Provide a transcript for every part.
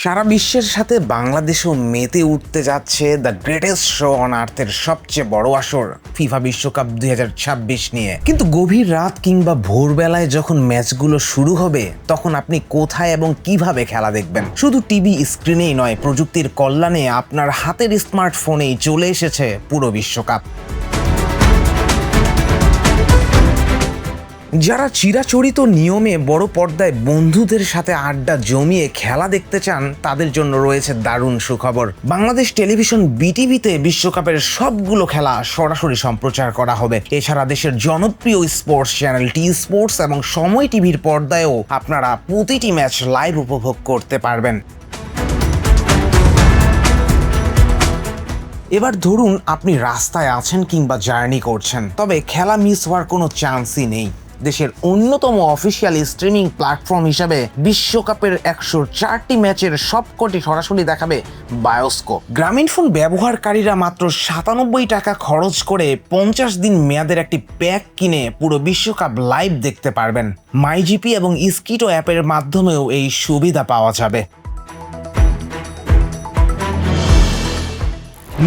সারা বিশ্বের সাথে বাংলাদেশও মেতে উঠতে যাচ্ছে দ্য গ্রেটেস্ট শো অন আর্থের সবচেয়ে বড় আসর ফিফা বিশ্বকাপ 2026 নিয়ে। কিন্তু গভীর রাত কিংবা ভোরবেলায় যখন ম্যাচগুলো শুরু হবে তখন আপনি কোথায় এবং কিভাবে খেলা দেখবেন? শুধু টিভি স্ক্রিনেই নয়, প্রযুক্তির কল্যাণে আপনার হাতের স্মার্টফোনেই চলে এসেছে পুরো বিশ্বকাপ। যারা চিরাচরিত নিয়মে বড় পর্দায় বন্ধুদের সাথে আড্ডা জমিয়ে খেলা দেখতে চান তাদের জন্য রয়েছে দারুণ সুখবর। বাংলাদেশ টেলিভিশন বিটিভিতে বিশ্বকাপের সবগুলো খেলা সরাসরি সম্প্রচার করা হবে। এছাড়া দেশের জনপ্রিয় স্পোর্টস চ্যানেল টি স্পোর্টস এবং সময় টিভির পর্দায়ও আপনারা প্রতিটি ম্যাচ লাইভ উপভোগ করতে পারবেন। এবার ধরুন আপনি রাস্তায় আছেন কিংবা জার্নি করছেন, তবে খেলা মিস হওয়ার কোনো চান্সই নেই। দেশের অন্যতম অফিসিয়াল স্ট্রিমিং প্ল্যাটফর্ম হিসাবে বিশ্বকাপের 104টি ম্যাচের সবকটি সরাসরি দেখাবে বায়োস্কোপ। গ্রামীণফোন ব্যবহারকারীরা মাত্র 97 টাকা খরচ করে 50 দিন মেয়াদের একটি প্যাক কিনে পুরো বিশ্বকাপ লাইভ দেখতে পারবেন। মাইজিপি এবং স্কিটো অ্যাপের মাধ্যমেও এই সুবিধা পাওয়া যাবে।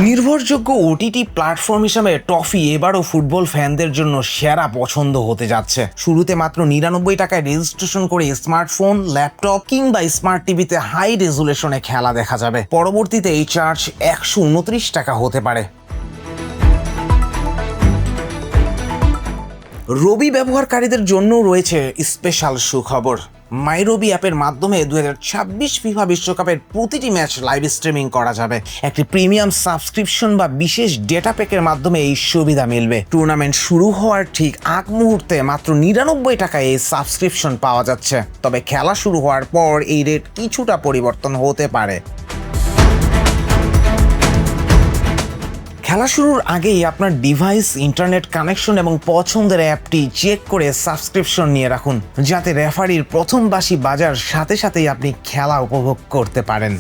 নির্ভরযোগ্য ওটিটি প্ল্যাটফর্ম হিসাবে টফি এবারও ফুটবল ফ্যানদের জন্য সেরা পছন্দ হতে যাচ্ছে। শুরুতে মাত্র 99 টাকায় রেজিস্ট্রেশন করে স্মার্টফোন, ল্যাপটপ কিংবা স্মার্ট টিভিতে হাই রেজুলেশনে খেলা দেখা যাবে। পরবর্তীতে এই চার্জ 129 টাকা হতে পারে। রবি ব্যবহারকারীদের জন্য রয়েছে স্পেশাল সুখবর। মাইরবি অ্যাপের মাধ্যমে 2026 ফিফা বিশ্বকাপের প্রতিটি ম্যাচ লাইভ স্ট্রিমিং করা যাবে। একটি প্রিমিয়াম সাবস্ক্রিপশন বা বিশেষ ডেটা প্যাকের মাধ্যমে এই সুবিধা মিলবে। টুর্নামেন্ট শুরু হওয়ার ঠিক আগ মুহূর্তে মাত্র 99 টাকায় এই সাবস্ক্রিপশন পাওয়া যাচ্ছে। তবে খেলা শুরু হওয়ার পর এই রেট কিছুটা পরিবর্তন হতে পারে। খেলা শুরুর আগেই আপনার ডিভাইস, ইন্টারনেট কানেকশন এবং পছন্দের অ্যাপটি চেক করে সাবস্ক্রিপশন নিয়ে রাখুন, যাতে রেফারির প্রথম বাঁশি বাজার সাথে সাথেই আপনি খেলা উপভোগ করতে পারেন।